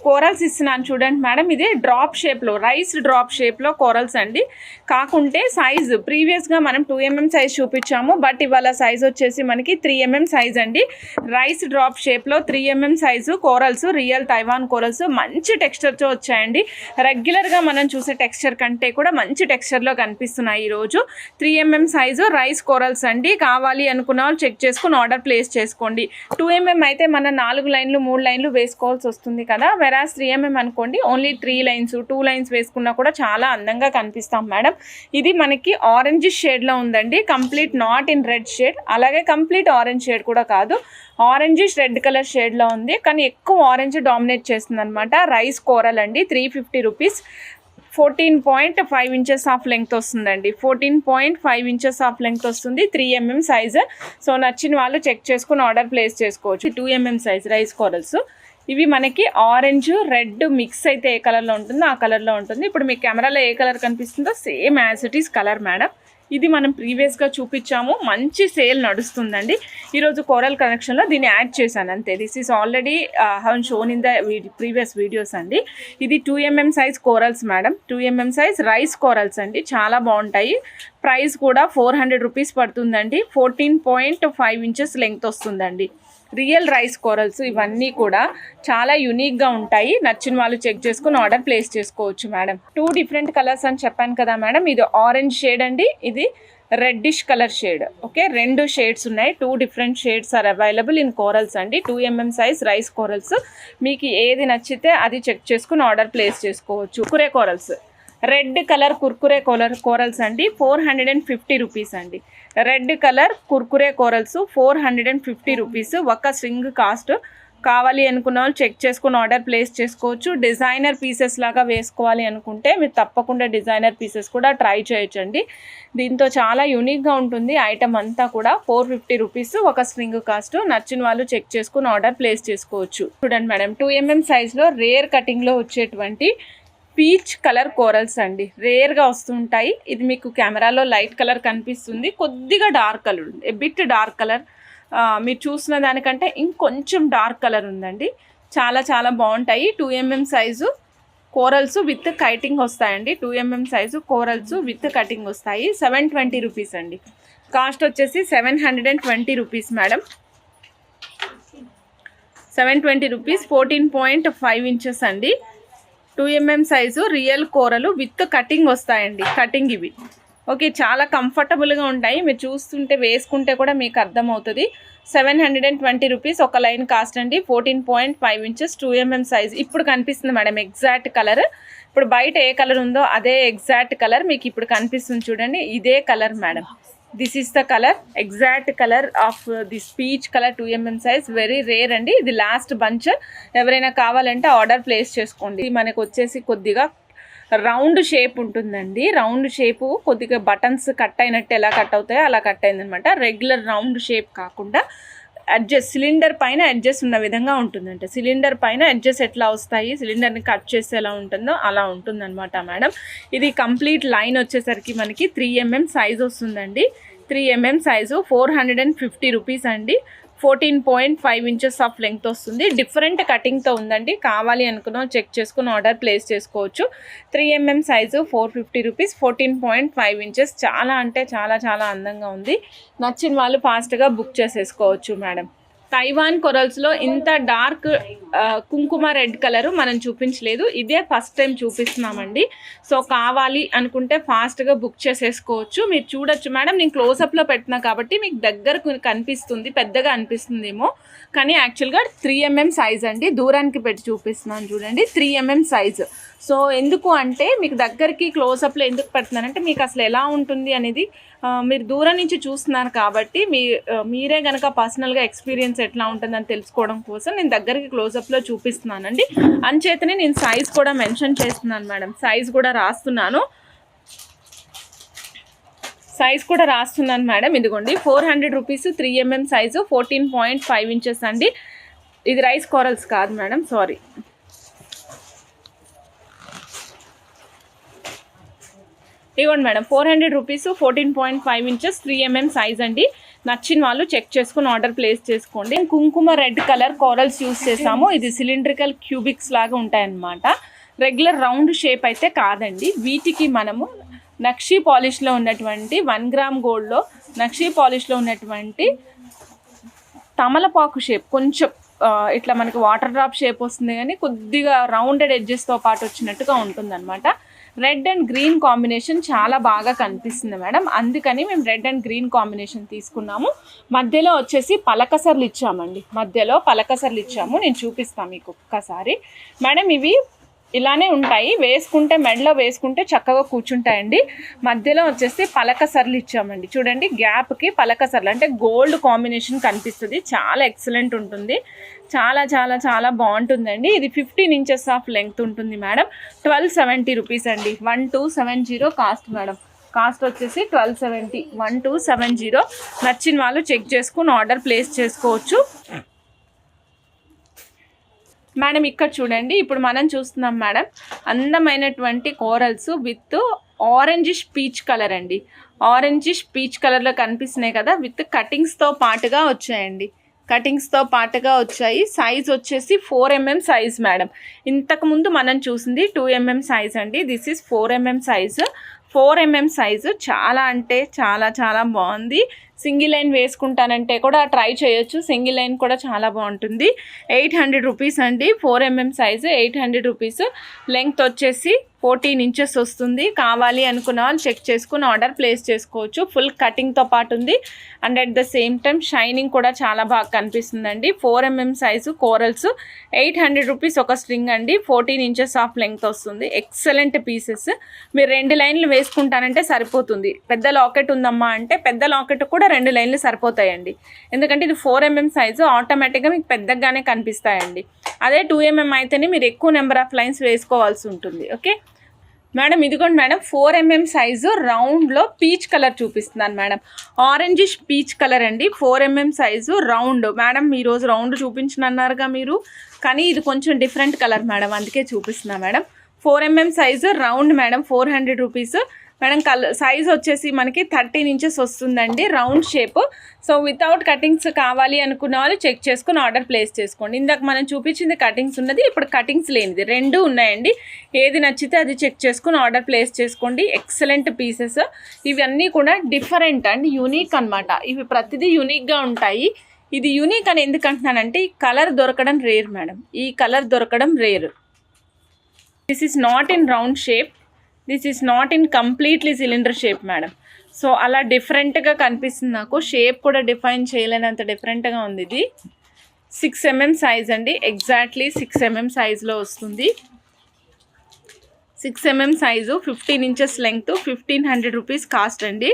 Corals ఇస్తున్నాను చూడండి madam. ఇది డ్రాప్ షేప్లో, రైస్ డ్రాప్ షేప్లో కోరల్స్ అండి. కాకుంటే సైజు ప్రీవియస్గా మనం 2mm సైజ్ చూపించాము, బట్ ఇవాళ సైజ్ వచ్చేసి మనకి 3mm సైజ్ అండి. రైస్ డ్రాప్ షేప్లో 3mm size corals, real Taiwan corals మంచి టెక్స్చర్తో వచ్చాయండి. రెగ్యులర్గా మనం చూసే టెక్స్చర్ కంటే కూడా మంచి టెక్స్చర్లో కనిపిస్తున్నాయి ఈరోజు. 3mm సైజు రైస్ కోరల్స్ అండి. కావాలి అనుకున్న వాళ్ళు చెక్ చేసుకుని ఆర్డర్ ప్లేస్ చేసుకోండి. 2mm అయితే మన 4 లైన్లు 3 లైన్లు వేసుకోవాల్సి వస్తుంది కదా, వెరాస్ 3mm అనుకోండి ఓన్లీ 3 లైన్స్ 2 లైన్స్ వేసుకున్నా కూడా చాలా అందంగా కనిపిస్తాం మేడం. ఇది మనకి ఆరెంజ్ షేడ్లో ఉందండి, complete not in red shade, అలాగే కంప్లీట్ ఆరెంజ్ షేడ్ కూడా కాదు, ఆరెంజిష్ రెడ్ కలర్ షేడ్లో ఉంది, కానీ ఎక్కువ ఆరెంజ్ డామినేట్ చేస్తుంది అనమాట. రైస్ కోరల్ అండి, 350 రూపీస్. 14.5 ఇంచెస్ ఆఫ్ లెంగ్త్ వస్తుందండి. 14.5 ఇంచెస్ ఆఫ్ లెంగ్త్ వస్తుంది, 3mm సైజు. సో నచ్చిన వాళ్ళు చెక్ చేసుకుని ఆర్డర్ ప్లేస్ చేసుకోవచ్చు. 2mm size rice corals. ఇవి మనకి ఆరెంజ్ రెడ్ మిక్స్ అయితే ఏ కలర్లో ఉంటుందో ఆ కలర్లో ఉంటుంది. ఇప్పుడు మీ కెమెరాలో ఏ కలర్ కనిపిస్తుందో same as it is colour madam. ఇది మనం ప్రీవియస్గా చూపించాము, మంచి సేల్ నడుస్తుందండి. ఈరోజు కోరల్ కలెక్షన్లో దీన్ని యాడ్ చేశాను అంతే. This is already have shown in the previous videos అండి. ఇది 2mm size corals madam, 2mm size rice corals అండి, చాలా బాగుంటాయి. ప్రైస్ కూడా 400 రూపీస్ పడుతుందండి. 14.5 ఇంచెస్ లెంగ్త్ వస్తుందండి. రియల్ రైస్ కోరల్స్ ఇవన్నీ కూడా చాలా యూనిక్గా ఉంటాయి. నచ్చిన వాళ్ళు చెక్ చేసుకుని ఆర్డర్ ప్లేస్ చేసుకోవచ్చు మేడం. 2 డిఫరెంట్ కలర్స్ అని చెప్పాను కదా మేడం. ఇది ఆరెంజ్ షేడ్ అండి, ఇది reddish colour shade. Okay, 2 shades ఉన్నాయి. 2 different shades are available in corals అండి. 2mm size rice corals. మీకు ఏది నచ్చితే అది చెక్ చేసుకుని ఆర్డర్ ప్లేస్ చేసుకోవచ్చు. కురే corals, red colour Kurkure corals అండి, 450 రూపీస్ అండి. Red colour Kurkure corals 450 rupees. ఒక స్ట్రింగ్ కాస్ట్. కావాలి అనుకున్న వాళ్ళు చెక్ చేసుకుని ఆర్డర్ ప్లేస్ చేసుకోవచ్చు. డిజైనర్ పీసెస్ లాగా వేసుకోవాలి అనుకుంటే మీరు తప్పకుండా డిజైనర్ పీసెస్ కూడా ట్రై చేయొచ్చండి. దీంతో చాలా యూనిక్గా ఉంటుంది ఐటమ్ అంతా కూడా. 450 రూపీస్ ఒక స్ట్రింగ్ కాస్ట్. నచ్చిన వాళ్ళు చెక్ చేసుకుని ఆర్డర్ ప్లేస్ చేసుకోవచ్చు. చూడండి మేడం, 2mm సైజ్లో రేర్ కటింగ్లో వచ్చేటువంటి పీచ్ కలర్ కోరల్స్ అండి, రేర్గా వస్తుంటాయి. ఇది మీకు కెమెరాలో లైట్ కలర్ కనిపిస్తుంది, కొద్దిగా డార్క్ కలర్ ఉంది, బిట్ డార్క్ కలర్. మీరు చూసిన దానికంటే ఇంకొంచెం డార్క్ కలర్ ఉందండి. చాలా చాలా బాగుంటాయి. 2mm size corals with cutting వస్తాయండి. 2mm size corals with cutting వస్తాయి. 720 రూపీస్ అండి. కాస్ట్ వచ్చేసి 720 రూపీస్ మేడం. 720 రూపీస్. 14.5 ఇంచెస్ అండి. 2mm సైజు రియల్ కోరలు విత్ కటింగ్ వస్తాయండి. కటింగ్ ఇవి ఓకే, చాలా కంఫర్టబుల్గా ఉంటాయి. మీరు చూస్తుంటే వేసుకుంటే కూడా మీకు అర్థమవుతుంది. 720 రూపీస్ ఒక లైన్ కాస్ట్ అండి. 14.5 ఇంచెస్ 2mm సైజ్. ఇప్పుడు కనిపిస్తుంది మేడం ఎగ్జాక్ట్ కలర్. ఇప్పుడు బయట ఏ కలర్ ఉందో అదే ఎగ్జాక్ట్ కలర్ మీకు ఇప్పుడు కనిపిస్తుంది చూడండి. ఇదే colour madam. This is the colour, exact colour of this peach colour. 2mm size, very rare అండి. ఇది లాస్ట్ బంచ్. ఎవరైనా కావాలంటే ఆర్డర్ ప్లేస్ చేసుకోండి. మనకు వచ్చేసి కొద్దిగా రౌండ్ షేప్ ఉంటుందండి. రౌండ్ షేపు కొద్దిగా బటన్స్ కట్ అయినట్టు ఎలా కట్ అవుతాయో అలా కట్ అయిందనమాట. రెగ్యులర్ రౌండ్ షేప్ కాకుండా అడ్జస్ట్, సిలిండర్ పైన అడ్జస్ట్ ఉన్న విధంగా ఉంటుందంట. సిలిండర్ పైన అడ్జస్ట్ ఎట్లా వస్తాయి, సిలిండర్ని కట్ చేస్తే ఎలా ఉంటుందో అలా ఉంటుందన్నమాట మేడం. ఇది కంప్లీట్ లైన్ వచ్చేసరికి మనకి 3mm సైజ్ వస్తుందండి. 3mm సైజు 450 రూపీస్ అండి. 14.5 ఇంచెస్ ఆఫ్ లెంగ్త్ వస్తుంది. డిఫరెంట్ కటింగ్తో ఉందండి. కావాలి అనుకున్నా చెక్ చేసుకుని ఆర్డర్ ప్లేస్ చేసుకోవచ్చు. 3mm size 450 rupees. 14.5 ఇంచెస్. చాలా అంటే చాలా చాలా అందంగా ఉంది. నచ్చిన వాళ్ళు ఫాస్ట్గా బుక్ చేసేసుకోవచ్చు మేడం. తైవాన్ కొరల్స్లో ఇంత డార్క్ కుంకుమ రెడ్ కలరు మనం చూపించలేదు, ఇదే ఫస్ట్ టైం చూపిస్తున్నామండి. సో కావాలి అనుకుంటే ఫాస్ట్గా బుక్ చేసేసుకోవచ్చు. మీరు చూడొచ్చు మేడం, నేను క్లోజప్లో పెట్టినా కాబట్టి మీకు దగ్గరకు కనిపిస్తుంది, పెద్దగా అనిపిస్తుందేమో, కానీ యాక్చువల్గా 3mm సైజ్ అండి. దూరానికి పెట్టి చూపిస్తున్నాను చూడండి, 3mm సైజు. సో ఎందుకు అంటే మీకు దగ్గరికి క్లోజప్లో ఎందుకు పెడుతున్నానంటే మీకు అసలు ఎలా ఉంటుంది అనేది మీరు దూరం నుంచి చూస్తున్నారు కాబట్టి మీరే కనుక పర్సనల్గా ఎక్స్పీరియన్స్ ఎట్లా ఉంటుందని తెలుసుకోవడం కోసం నేను దగ్గరికి క్లోజప్లో చూపిస్తున్నానండి. అంచేతనే నేను సైజ్ కూడా మెన్షన్ చేస్తున్నాను మేడం. సైజ్ కూడా రాస్తున్నాను మేడం. ఇదిగోండి 400 రూపీస్ 3mm సైజు 14.5 ఇంచెస్ అండి. ఇది రైస్ కోరల్స్ కాదు మేడం, సారీ. ఇవ్వండి madam, 400 rupees 14.5 inches 3mm size అండి. నచ్చిన వాళ్ళు చెక్ చేసుకుని ఆర్డర్ ప్లేస్ చేసుకోండి. కుంకుమ రెడ్ కలర్ కోరల్స్ యూస్ చేసాము. ఇది సిలిండ్రికల్ క్యూబిక్స్ లాగా ఉంటాయన్నమాట. రెగ్యులర్ రౌండ్ షేప్ అయితే కాదండి. వీటికి మనము నక్షీ పాలిష్లో ఉన్నటువంటి 1 గ్రామ్ గోల్డ్లో నక్షీ పాలిష్లో ఉన్నటువంటి తమలపాకు షేప్, కొంచెం ఇట్లా మనకి వాటర్ డ్రాప్ షేప్ వస్తుంది కానీ కొద్దిగా రౌండెడ్ ఎడ్జెస్తో పాటు వచ్చినట్టుగా ఉంటుందన్నమాట. రెడ్ అండ్ గ్రీన్ కాంబినేషన్ చాలా బాగా కనిపిస్తుంది మేడం, అందుకని మేము రెడ్ అండ్ గ్రీన్ కాంబినేషన్ తీసుకున్నాము. మధ్యలో వచ్చేసి పలకసర్లు ఇచ్చామండి, మధ్యలో పలకసర్లు ఇచ్చాము. నేను చూపిస్తాను మీకు ఒక్కసారి మేడం. ఇవి ఇలానే ఉంటాయి, వేసుకుంటే మెడలో వేసుకుంటే చక్కగా కూర్చుంటాయండి. మధ్యలో వచ్చేసి పలకసర్లు ఇచ్చామండి. చూడండి గ్యాప్కి పలకసర్లు అంటే గోల్డ్ కాంబినేషన్ కనిపిస్తుంది. చాలా ఎక్సలెంట్ ఉంటుంది, చాలా చాలా చాలా బాగుంటుందండి. ఇది 15 ఇంచెస్ ఆఫ్ లెంగ్త్ ఉంటుంది మేడం. 1270 రూపీస్ అండి. 1270 కాస్ట్ మేడం. కాస్ట్ వచ్చేసి 1270, 1270. నచ్చిన వాళ్ళు చెక్ చేసుకుని ఆర్డర్ ప్లేస్ చేసుకోవచ్చు మేడం. ఇక్కడ చూడండి, ఇప్పుడు మనం చూస్తున్నాం మేడం అందమైనటువంటి corals with orangish peach colour అండి. ఆరెంజిష్ పీచ్ కలర్లో కనిపిస్తున్నాయి కదా, విత్ కటింగ్స్తో పాటుగా వచ్చాయండి. కటింగ్స్తో పాటుగా వచ్చాయి. సైజ్ వచ్చేసి 4 mm సైజ్ మేడం. ఇంతకుముందు మనం చూసింది 2 mm సైజ్ అండి. This is 4 mm size. 4 mm size చాలా అంటే చాలా చాలా బాగుంది. సింగిల్ లైన్ వేసుకుంటానంటే కూడా ట్రై చేయొచ్చు, సింగిల్ లైన్ కూడా చాలా బాగుంటుంది. 800 రూపీస్ అండి. 4 mm సైజు 800 రూపీస్. లెంగ్త్ వచ్చేసి 14 ఇంచెస్ వస్తుంది. కావాలి అనుకున్న వాళ్ళు చెక్ చేసుకుని ఆర్డర్ ప్లేస్ చేసుకోవచ్చు. ఫుల్ కటింగ్తో పాటు ఉంది and at the same time shining కూడా చాలా బాగా కనిపిస్తుందండి. 4 mm సైజు కోరల్స్ 800 రూపీస్ ఒక స్ట్రింగ్ అండి. 14 ఇంచెస్ ఆఫ్ లెంగ్త్ వస్తుంది. Excellent pieces. మీరు 2 లైన్లు వేసుకుంటానంటే సరిపోతుంది. పెద్ద లాకెట్ ఉందమ్మా అంటే పెద్ద లాకెట్ కూడా 2 లైన్లు సరిపోతాయండి. ఎందుకంటే ఇది 4 mm సైజు, ఆటోమేటిక్గా మీకు పెద్దగానే కనిపిస్తాయండి. అదే 2 mm అయితేనే మీరు ఎక్కువ నెంబర్ ఆఫ్ లైన్స్ వేసుకోవాల్సి ఉంటుంది. ఓకే మేడం, ఇదిగోండి మేడం 4 mm సైజు రౌండ్లో పీచ్ కలర్ చూపిస్తున్నాను మేడం. ఆరెంజిష్ పీచ్ కలర్ అండి. 4 mm సైజు రౌండ్. మేడం ఈరోజు రౌండ్ చూపించనన్నారుగా మీరు, కానీ ఇది కొంచెం డిఫరెంట్ కలర్ మేడం, అందుకే చూపిస్తున్నా madam. 4 mm size round madam. 400 rupees madam. Size వచ్చేసి మనకి 13 ఇంచెస్ వస్తుందండి, round shape. So without cuttings కావాలి అనుకున్న వాళ్ళు చెక్ చేసుకుని ఆర్డర్ ప్లేస్ చేసుకోండి. ఇందాక మనం చూపించింది కటింగ్స్ ఉన్నది, ఇప్పుడు కటింగ్స్ లేనిది 2 ఉన్నాయండి. ఏది నచ్చితే అది చెక్ చేసుకుని ఆర్డర్ ప్లేస్ చేసుకోండి. Excellent pieces. ఇవన్నీ కూడా డిఫరెంట్ అండ్ యూనిక్ అనమాట. ఇవి ప్రతిదీ యూనిక్గా ఉంటాయి. ఇది యూనిక్ అని ఎందుకు అంటున్నానంటే ఈ కలర్ దొరకడం రేర్ మేడం, ఈ కలర్ దొరకడం rare. This is not in round shape, this is not in completely cylinder shape madam. So అలా డిఫరెంట్గా కనిపిస్తుంది నాకు. షేప్ కూడా డిఫైన్ చేయలేనంత డిఫరెంట్గా ఉంది. ఇది 6 mm సైజ్ అండి. ఎగ్జాక్ట్లీ 6 mm సైజులో వస్తుంది. 6 mm size, 15 inches length, 1500 rupees cost అండి.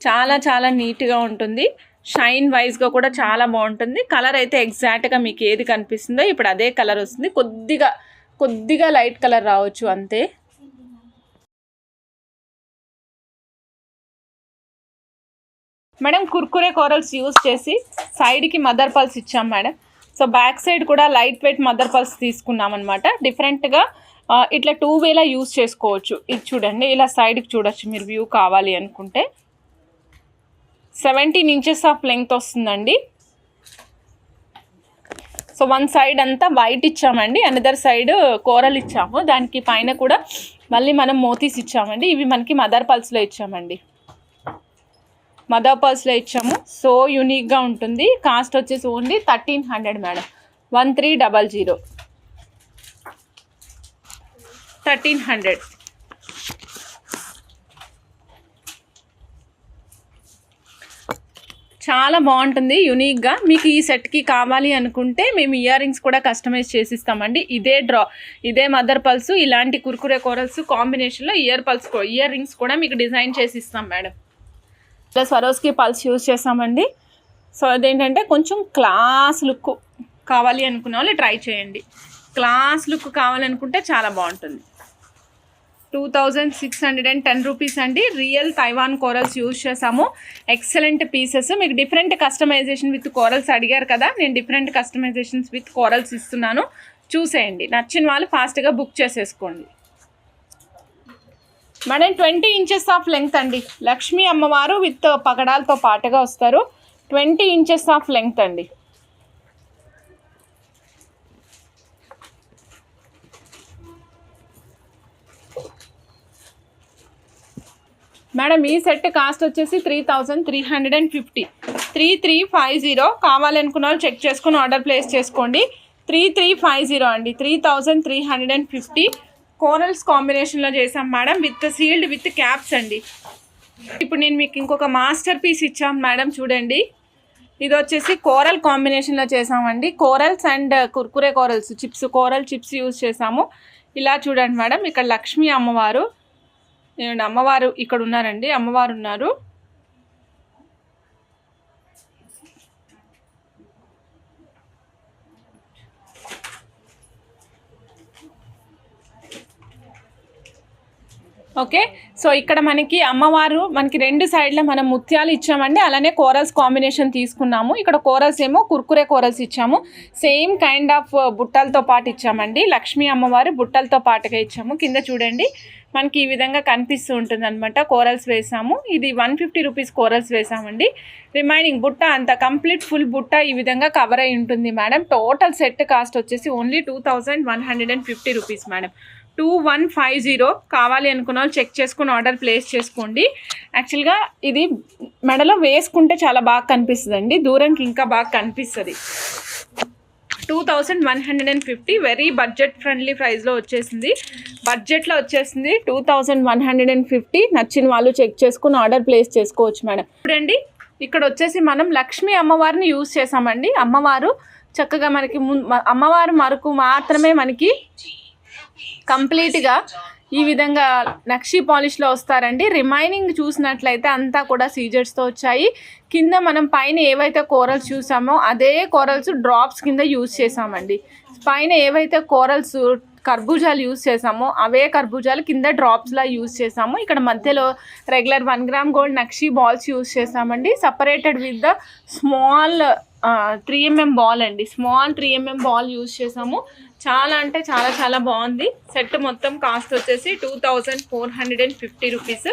చాలా చాలా నీట్గా ఉంటుంది. షైన్ వైజ్గా కూడా చాలా బాగుంటుంది. కలర్ అయితే ఎగ్జాక్ట్గా మీకు ఏది కనిపిస్తుందో ఇప్పుడు అదే కలర్ వస్తుంది. కొద్దిగా లైట్ కలర్ రావచ్చు అంతే. మేడం కుర్కురే కోరల్స్ యూజ్ చేసి సైడ్కి మదర్ పల్స్ ఇచ్చాం మేడం. సో బ్యాక్ సైడ్ కూడా లైట్ వెయిట్ మదర్ పల్స్ తీసుకున్నాం అనమాట. డిఫరెంట్గా ఇట్లా 2 వేలా యూజ్ చేసుకోవచ్చు. ఇది చూడండి, ఇలా సైడ్కి చూడొచ్చు మీరు వ్యూ కావాలి అనుకుంటే. 17 ఇంచెస్ ఆఫ్ లెంగ్త్ వస్తుందండి. సో 1 సైడ్ అంతా వైట్ ఇచ్చామండి, అనదర్ సైడ్ కోరల్ ఇచ్చాము. దానికి పైన కూడా మళ్ళీ మనం మోతీస్ ఇచ్చామండి. ఇవి మనకి మదర్ పల్స్లో ఇచ్చామండి, మదర్ పల్స్లో ఇచ్చాము. సో యూనిక్గా ఉంటుంది. కాస్ట్ వచ్చేసి ఓన్లీ 1300 మేడం. 1300, 1300. చాలా బాగుంటుంది యూనిక్గా. మీకు ఈ సెట్కి కావాలి అనుకుంటే మేము ఇయర్ రింగ్స్ కూడా కస్టమైజ్ చేసిస్తామండి. ఇదే మదర్ పల్స్, ఇలాంటి కుర్కురే కోరల్స్ కాంబినేషన్లో ఇయర్ రింగ్స్ కూడా మీకు డిజైన్ చేసి ఇస్తాం మేడం. ఇలా స్వరోస్కి పల్స్ యూజ్ చేస్తామండి. సో అదేంటంటే కొంచెం క్లాస్ లుక్ కావాలి అనుకున్న వాళ్ళు ట్రై చేయండి. క్లాస్ లుక్ కావాలనుకుంటే చాలా బాగుంటుంది. 2610 రూపీస్ అండి. రియల్ తైవాన్ కోరల్స్ యూజ్ చేసాము. Excellent pieces. మీకు డిఫరెంట్ కస్టమైజేషన్ విత్ కోరల్స్ అడిగారు కదా, నేను డిఫరెంట్ కస్టమైజేషన్స్ విత్ కోరల్స్ ఇస్తున్నాను. చూసేయండి, నచ్చిన వాళ్ళు ఫాస్ట్గా బుక్ చేసేసుకోండి. మేడం 20 ఇంచెస్ ఆఫ్ లెంగ్త్ అండి. లక్ష్మీ అమ్మవారు విత్ పగడాలతో పాటుగా వస్తారు. 20 ఇంచెస్ ఆఫ్ లెంగ్త్ అండి. మేడం ఈ సెట్ కాస్ట్ వచ్చేసి 3350. 3350. కావాలనుకున్న వాళ్ళు చెక్ చేసుకుని ఆర్డర్ ప్లేస్ చేసుకోండి. 3350 అండి. 3350. కోరల్స్ కాంబినేషన్లో చేసాం madam, with sealed with caps అండి. ఇప్పుడు నేను మీకు ఇంకొక మాస్టర్ పీస్ ఇచ్చాను మేడం, చూడండి. ఇది వచ్చేసి కోరల్ కాంబినేషన్లో చేసామండి. Corals and Kurkure corals chips, coral chips use చేసాము. ఇలా చూడండి మేడం, ఇక్కడ లక్ష్మీ అమ్మవారు, అమ్మవారు ఇక్కడ ఉన్నారండి, అమ్మవారు ఉన్నారు. ఓకే, సో ఇక్కడ మనకి అమ్మవారు మనకి 2 సైడ్ల మనం ముత్యాలు ఇచ్చామండి. అలానే కోరల్స్ కాంబినేషన్ తీసుకున్నాము. ఇక్కడ కోరల్స్ ఏమో కుర్కురే కోరల్స్ ఇచ్చాము. సేమ్ కైండ్ ఆఫ్ బుట్టలతో పాటు ఇచ్చామండి. లక్ష్మీ అమ్మవారు బుట్టలతో పాటుగా ఇచ్చాము. కింద చూడండి మనకి ఈ విధంగా కనిపిస్తూ ఉంటుంది అనమాట. కోరల్స్ వేసాము. ఇది 150 రూపీస్ కోరల్స్ వేసామండి. రిమైనింగ్ బుట్ట అంత కంప్లీట్ ఫుల్ బుట్ట ఈ విధంగా కవర్ అయి ఉంటుంది మేడం. టోటల్ సెట్ కాస్ట్ వచ్చేసి ఓన్లీ 2150 రూపీస్ మేడం. 2150. కావాలి అనుకున్న వాళ్ళు చెక్ చేసుకుని ఆర్డర్ ప్లేస్ చేసుకోండి. యాక్చువల్గా ఇది మెడలో వేసుకుంటే చాలా బాగా కనిపిస్తుంది అండి, దూరంకి ఇంకా బాగా కనిపిస్తుంది. 2150 వెరీ బడ్జెట్ ఫ్రెండ్లీ ప్రైస్లో వచ్చేసింది. బడ్జెట్లో వచ్చేసింది 2150. నచ్చిన వాళ్ళు చెక్ చేసుకుని ఆర్డర్ ప్లేస్ చేసుకోవచ్చు మేడం. చూడండి ఇక్కడ వచ్చేసి మనం లక్ష్మీ అమ్మవారిని యూజ్ చేసామండి. అమ్మవారు చక్కగా మనకి అమ్మవారు మరకు మాత్రమే మనకి కంప్లీట్గా ఈ విధంగా నక్షీ పాలిష్లో వస్తారండి. రిమైనింగ్ చూసినట్లయితే అంతా కూడా సీజర్స్తో వచ్చాయి. కింద మనం పైన ఏవైతే కోరల్స్ చూసామో అదే కోరల్స్ డ్రాప్స్ కింద యూజ్ చేసామండి. పైన ఏవైతే కోరల్స్ కర్బూజాలు యూజ్ చేసామో అవే కర్బూజాలు కింద డ్రాప్స్లా యూజ్ చేసాము. ఇక్కడ మధ్యలో regular 1 gram gold nakshi balls use చేసామండి. Separated with the small 3mm ball అండి. స్మాల్ 3mm బాల్ యూజ్ చేసాము. చాలా అంటే చాలా చాలా బాగుంది. సెట్ మొత్తం కాస్ట్ వచ్చేసి 2450 రూపీస్.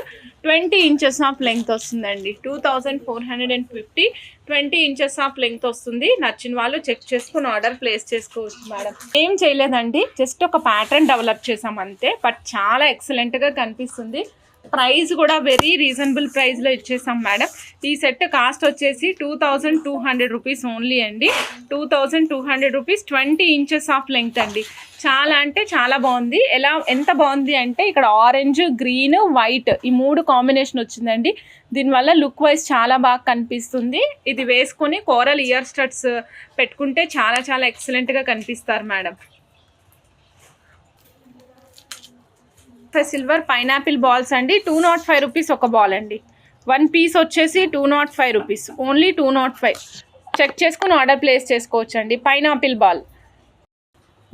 20 ఇంచెస్ ఆఫ్ లెంగ్త్ వస్తుందండి. 2450, 20 ఇంచెస్ ఆఫ్ లెంగ్త్ వస్తుంది. నచ్చిన వాళ్ళు చెక్ చేసుకుని ఆర్డర్ ప్లేస్ చేసుకోవచ్చు మేడం. ఏం చేయలేదండి, జస్ట్ ఒక ప్యాటర్న్ డెవలప్ చేసాం అంతే. బట్ చాలా ఎక్సలెంట్గా కనిపిస్తుంది. ప్రైస్ కూడా వెరీ రీజనబుల్ ప్రైస్లో ఇచ్చేసాం మేడం. ఈ సెట్ కాస్ట్ వచ్చేసి 2200 రూపీస్ ఓన్లీ అండి. 2200 రూపీస్. 20 ఇంచెస్ ఆఫ్ లెంగ్త్ అండి. చాలా అంటే చాలా బాగుంది. ఎంత బాగుంది అంటే ఇక్కడ ఆరెంజ్, గ్రీన్, వైట్ ఈ 3 కాంబినేషన్ వచ్చిందండి. దీనివల్ల లుక్ వైజ్ చాలా బాగా కనిపిస్తుంది. ఇది వేసుకొని కోరల్ ఇయర్ స్టడ్స్ పెట్టుకుంటే చాలా చాలా ఎక్సలెంట్గా కనిపిస్తారు మేడం. సిల్వర్ పైనాపిల్ బాల్స్ అండి. 205 రూపీస్ ఒక బాల్ అండి. 1 పీస్ వచ్చేసి 205 రూపీస్. ఓన్లీ 205. చెక్ చేసుకుని ఆర్డర్ ప్లేస్ చేసుకోవచ్చు అండి. పైనాపిల్ బాల్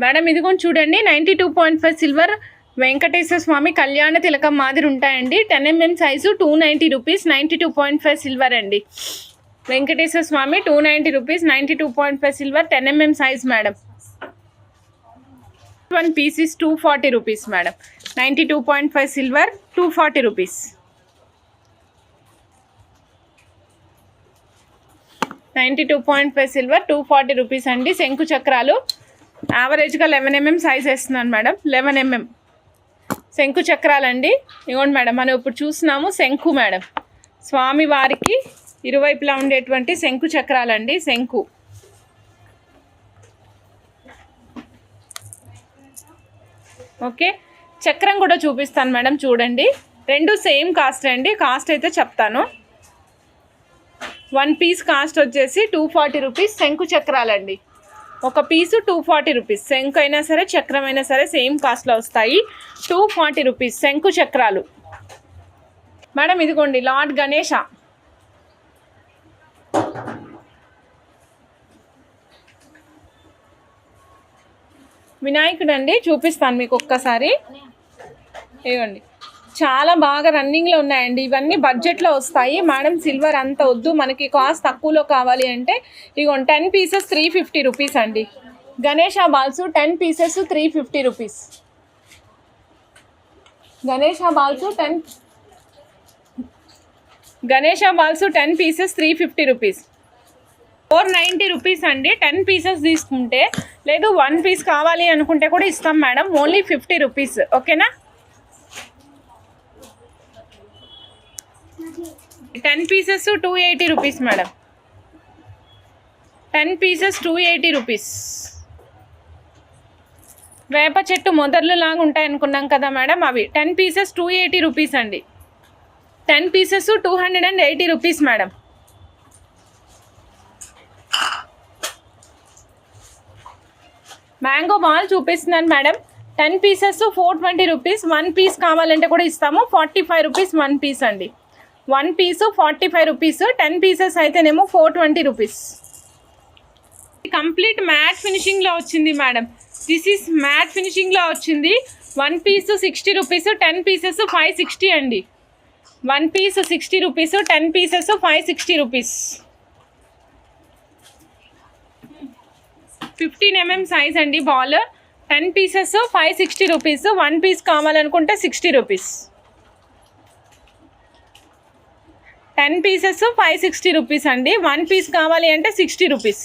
మేడం ఇదిగోండి చూడండి. 92.5 సిల్వర్ వెంకటేశ్వర స్వామి కళ్యాణ తిలకం మాదిరి ఉంటాయండి. 10mm size 290 rupees. 92.5 సిల్వర్ అండి. వెంకటేశ్వర స్వామి 290 rupees. 92.5 silver 10mm size madam. 1 piece is 240 rupees madam. 92.5 silver 240 rupees. 92.5 silver 240 rupees అండి. శంకు చక్రాలు యావరేజ్గా 11mm సైజ్ వేస్తున్నాను మేడం. 11mm శంకు చక్రాలండి. ఇవ్వండి మేడం, మనం ఇప్పుడు చూస్తున్నాము శంకు మేడం. స్వామి వారికి ఇరువైపులా ఉండేటువంటి శంకు చక్రాలండి. శంకు ఓకే. చక్రం కూడా చూపిస్తాను మేడం, చూడండి. 2 సేమ్ కాస్ట్ అండి. కాస్ట్ అయితే చెప్తాను. 1 పీస్ కాస్ట్ వచ్చేసి 240 రూపీస్. శంకు చక్రాలండి. ఒక పీసు 240 రూపీస్. శంకు అయినా సరే చక్రం అయినా సరే సేమ్ కాస్ట్లో వస్తాయి. 240 రూపీస్ శంకు చక్రాలు మేడం. ఇదిగోండి లార్డ్ గణేష. వినాయకుడు అండి, చూపిస్తాను మీకు ఒక్కసారి. ఇవ్వండి, చాలా బాగా రన్నింగ్లో ఉన్నాయండి. ఇవన్నీ బడ్జెట్లో వస్తాయి మేడం. సిల్వర్ అంత వద్దు, మనకి కాస్ట్ తక్కువలో కావాలి అంటే ఇదిగోండి 10 పీసెస్ 350 రూపీస్ అండి. Ganesha balls 10 pieces 350 rupees. Ganesha balls 10 pieces 350 rupees, 490 rupees అండి. 10 పీసెస్ తీసుకుంటే, లేదు 1 పీస్ కావాలి అనుకుంటే కూడా ఇస్తాం మేడం, ఓన్లీ 50 రూపీస్. ఓకేనా? 10 pieces 280 rupees madam. 10 pieces 280 rupees. వేప చెట్టు మొదర్లు లాగా ఉంటాయి అనుకున్నాం కదా మేడం, అవి 10 పీసెస్ 280 రూపీస్ అండి. 10 pieces 280 rupees madam. Mango ball చూపిస్తున్నాను మేడం. 10 pieces 420 rupees. 1 పీస్ కావాలంటే కూడా ఇస్తాము. 45 రూపీస్ 1 పీస్ అండి. 1 పీసు 45 రూపీస్. 10 పీసెస్ అయితేనేమో 420 రూపీస్. కంప్లీట్ మ్యాట్ ఫినిషింగ్లో వచ్చింది మేడం. దిస్ ఈస్ మ్యాట్ ఫినిషింగ్లో వచ్చింది. 1 పీసు 60 రూపీస్. 10 పీసెస్ 560 అండి. 1 piece 60 rupees. 10 pieces 560 rupees. 15 mm size అండి బాల్. 10 pieces 560 rupees. 1 పీస్ కావాలనుకుంటే 60 రూపీస్. 10 పీసెస్ 560 రూపీస్ అండి. 1 పీస్ కావాలి అంటే 60 రూపీస్.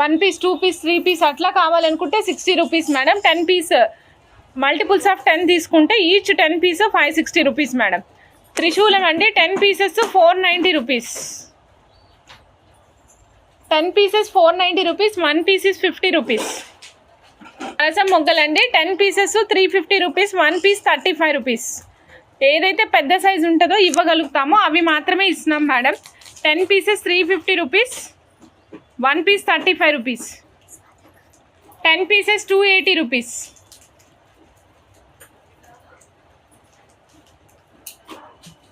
1 పీస్ 2 పీస్ 3 పీస్ అట్లా కావాలనుకుంటే 60 rupees madam. 10 piece multiples of 10 తీసుకుంటే ఈచ్ 10 పీస్ 560 రూపీస్ మేడం. త్రిశూలం అండి. 10 pieces 490 rupees. 10 pieces 490 rupees. 1 piece is 50 rupees. కలసం మొగ్గలండి. 10 పీసెస్ 350 రూపీస్. 1 piece 35 rupees. ఏదైతే పెద్ద సైజు ఉంటుందో ఇవ్వగలుగుతామో అవి మాత్రమే ఇస్తున్నాం madam. 10 pieces 350 rupees. 1 piece 35 rupees. 10 pieces 280 rupees.